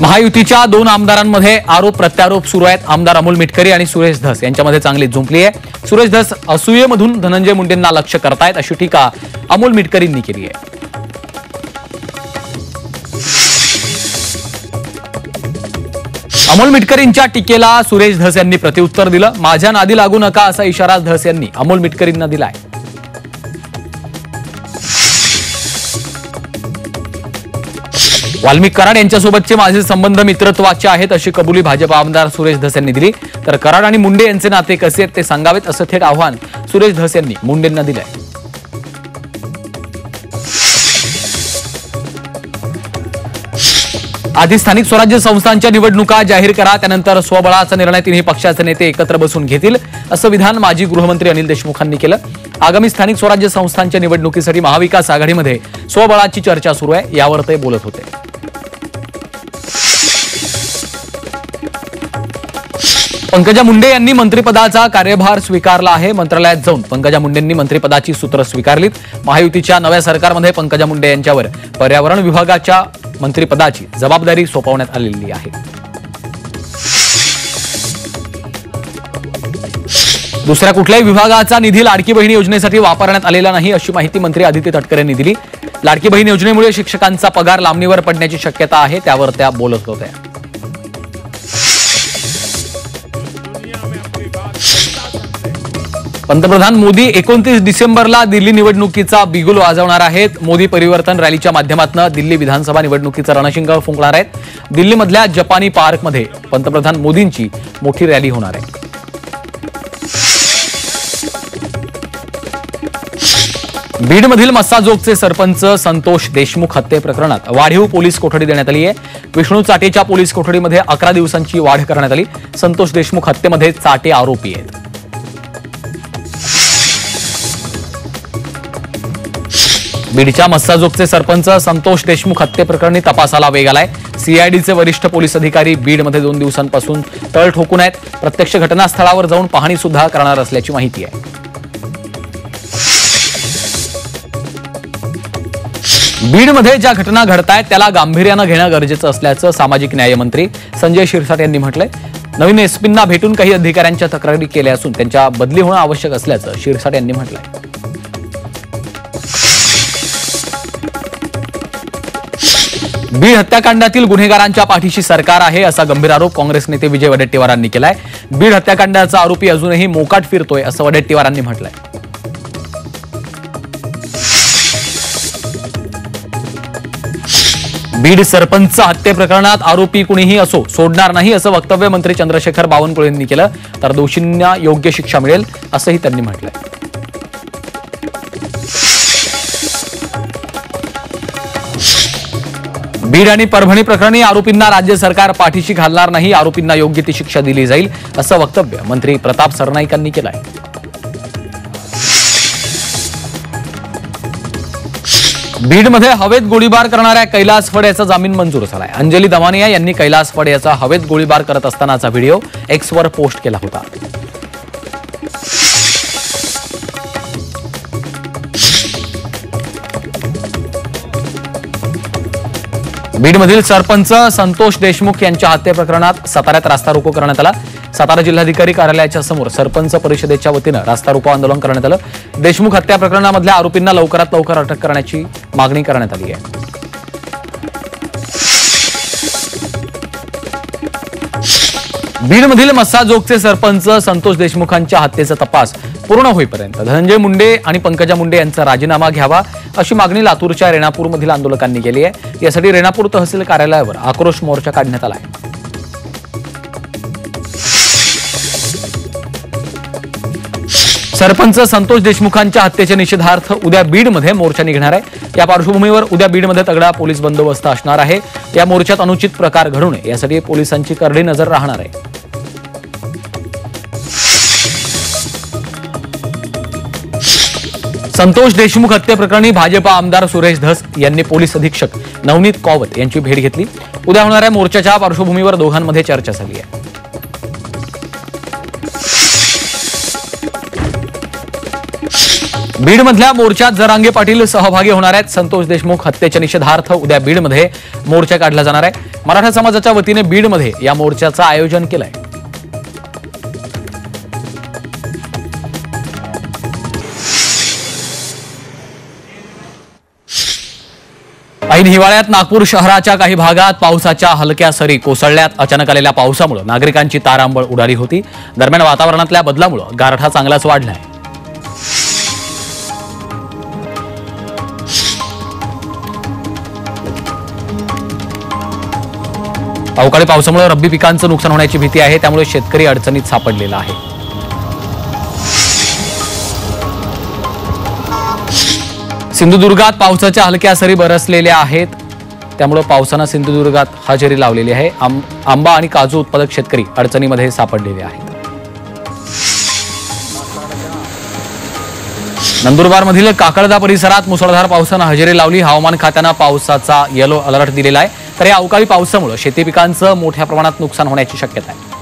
महायुतीच्या दोन आमदारांमध्ये आरोप प्रत्यारोप सुरू आहेत. आमदार अमोल मिटकरी आणि सुरेश धस यांच्यामध्ये चांगली जुंपली आहे. सुरेश धस असूयेमधून धनंजय मुंडेंना लक्ष्य करतायत अशी टीका अमोल मिटकरींनी केली आहे. अमोल मिटकरींच्या टीकेला सुरेश धस यांनी प्रत्युत्तर दिलं. माझ्या नादी लागू नका असा इशारा धस यांनी अमोल मिटकरींना दिलाय. वाल्मिक कराड यांच्यासोबतचे माझे संबंध मित्रत्वाचे आहेत अशी कबुली भाजप आमदार सुरेश धस यांनी दिली. तर कराड आणि मुंडे यांचे नाते कसे आहेत ते सांगावेत असं थेट आव्हान सुरेश धस यांनी मुंडेंना दिलंय. आधी स्थानिक स्वराज्य संस्थांच्या निवडणुका जाहीर करा, त्यानंतर स्वबळाचा निर्णय तिन्ही पक्षाचे नेते एकत्र बसून घेतील असं विधान माजी गृहमंत्री अनिल देशमुखांनी केलं. आगामी स्थानिक स्वराज्य संस्थांच्या निवडणुकीसाठी महाविकास आघाडीमध्ये स्वबळाची चर्चा सुरू आहे, यावर ते बोलत होते. पंकजा मुंडे यांनी मंत्रिपदाचा कार्यभार स्वीकारला आहे. मंत्रालयात जाऊन पंकजा मुंडेंनी मंत्रिपदाची सूत्र स्वीकारलीत. महायुतीच्या नव्या सरकारमध्ये पंकजा मुंडे यांच्यावर पर्यावरण विभागाच्या मंत्रिपदाची जबाबदारी सोपवण्यात आलेली आहे. दुसऱ्या कुठल्याही विभागाचा निधी लाडकी बहीण योजनेसाठी वापरण्यात आलेला नाही अशी माहिती मंत्री आदित्य तटकरे यांनी दिली. लाडकी बहीण योजनेमुळे शिक्षकांचा पगार लांबणीवर पडण्याची शक्यता आहे, त्यावर त्या बोलत होत्या. पंतप्रधान मोदी 29 डिसेंबरला दिल्ली निवडणुकीचा बिगुल वाजवणार आहेत. मोदी परिवर्तन रॅलीच्या माध्यमातून दिल्ली विधानसभा निवडणुकीचं रणशिंग फुंकणार आहेत. दिल्लीमधल्या जपानी पार्कमध्ये पंतप्रधान मोदींची मोठी रॅली होणार आहे. बीडमधील मस्साजोगचे सरपंच संतोष देशमुख हत्ये प्रकरणात वाढीव पोलीस कोठडी देण्यात आली आहे. विष्णू चाटेच्या पोलीस कोठडीमध्ये 11 दिवसांची वाढ करण्यात आली. संतोष देशमुख हत्येमध्ये चाटे आरोपी आहेत. बीडच्या मस्साजोगचे सरपंच संतोष देशमुख हत्ये प्रकरणी तपासाला वेग आलाय. सीआयडीचे वरिष्ठ पोलीस अधिकारी बीडमध्ये 2 दिवसांपासून तळ ठोकून आहेत. प्रत्यक्ष घटनास्थळावर जाऊन पाहणी सुद्धा करणार असल्याची माहिती आहे. बीडमध्ये ज्या घटना घडतायत त्याला गांभीर्यानं घेणं गरजेचं असल्याचं सामाजिक न्यायमंत्री संजय शिरसाट यांनी म्हटलंय. नवीन एसपींना भेटून काही अधिकाऱ्यांच्या तक्रारी केल्या असून त्यांच्या बदली होणं आवश्यक असल्याचं शिरसाट यांनी म्हटलंय. बीड हत्याकांडातील गुन्हेगारांच्या पाठीशी सरकार आहे असा गंभीर आरोप काँग्रेस नेते विजय वडेट्टीवारांनी केलाय. बीड हत्याकांडाचा आरोपी अजूनही मोकाट फिरतोय असं वडेट्टीवारांनी म्हटलंय. बीड सरपंच हत्ये प्रकरणात आरोपी कुणीही असो सोडणार नाही असं वक्तव्य मंत्री चंद्रशेखर बावनकुळे यांनी केलं. तर दोषींना योग्य शिक्षा मिळेल असंही त्यांनी म्हटलंय. बीड आणि परभणी प्रकरणी आरोपींना राज्य सरकार पाठीशी घालणार नाही, आरोपींना योग्य ती शिक्षा दिली जाईल असं वक्तव्य मंत्री प्रताप सरनाईक यांनी केलं आहे. बीडमध्ये हवेत गोळीबार करणाऱ्या कैलास फड याचा जामीन मंजूर झालाय. अंजली दमानिया यांनी कैलास फड याचा हवेत गोळीबार करत असतानाचा व्हिडिओ एक्सवर पोस्ट केला होता. बीडमधील सरपंच संतोष देशमुख यांच्या हत्ये प्रकरणात साताऱ्यात रास्ता रोको करण्यात आला. सातारा जिल्हाधिकारी कार्यालयाच्या समोर सरपंच परिषदेच्या वतीनं रास्ता रोको आंदोलन करण्यात आलं. देशमुख हत्या प्रकरणामधल्या आरोपींना लवकरात लवकर अटक करण्याची मागणी करण्यात आली आहे. बीडमधील मस्साजोगचे सरपंच संतोष देशमुखांच्या हत्येचा तपास पूर्ण होईपर्यंत धनंजय मुंडे आणि पंकजा मुंडे यांचा राजीनामा घ्यावा अशी मागणी लातूरच्या रेणापूरमधील आंदोलकांनी केली आहे. यासाठी रेणापूर तहसील कार्यालयावर आक्रोश मोर्चा काढण्यात आला आहे. सरपंच संतोष देशमुखांच्या हत्येच्या निषेधार्थ उद्या बीडमध्ये मोर्चा निघणार आहे. या पार्श्वभूमीवर उद्या बीडमध्ये तगडा पोलीस बंदोबस्त असणार आहे. या मोर्चात अनुचित प्रकार घडू नये यासाठी पोलिसांची करडी नजर राहणार आहे. संतोष देशमुख हत्ये प्रकरणी भाजपा आमदार सुरेश धस यांनी पोलीस अधीक्षक नवनीत कौवत यांची भेट घेतली. उद्या होणाऱ्या मोर्चाच्या पार्श्वभूमीवर दोघांमध्ये चर्चा झाली आहे. बीडमधल्या मोर्चात जरांगे पाटील सहभागी होणार आहेत. संतोष देशमुख हत्येच्या निषेधार्थ उद्या बीडमध्ये मोर्चा काढला जाणार आहे. मराठा समाजाच्या वतीने बीडमध्ये या मोर्चाचं आयोजन केलंय. ऐन हिवाळ्यात नागपूर शहराच्या काही भागात पावसाच्या हलक्या सरी कोसळल्यात. अचानक आलेल्या पावसामुळे नागरिकांची तारांबळ उडाली होती. दरम्यान वातावरणातल्या बदलामुळे गारठा चांगलाच वाढलाय. अवकाळी पावसामुळे रब्बी पिकांचं नुकसान होण्याची भीती आहे. त्यामुळे शेतकरी अडचणीत सापडलेला आहे. सिंधुदुर्गात पावसाच्या हलक्या सरी बरसलेल्या आहेत. त्यामुळे पावसानं सिंधुदुर्गात हजेरी लावलेली आहे. आंबा आणि काजू उत्पादक शेतकरी अडचणीमध्ये सापडलेले आहेत. नंदुरबारमधील काकळदा परिसरात मुसळधार पावसानं हजेरी लावली. हवामान खात्यानं पावसाचा येलो अलर्ट दिलेला आहे. तर या अवकाळी पावसामुळे शेती पिकांचं मोठ्या प्रमाणात नुकसान होण्याची शक्यता आहे.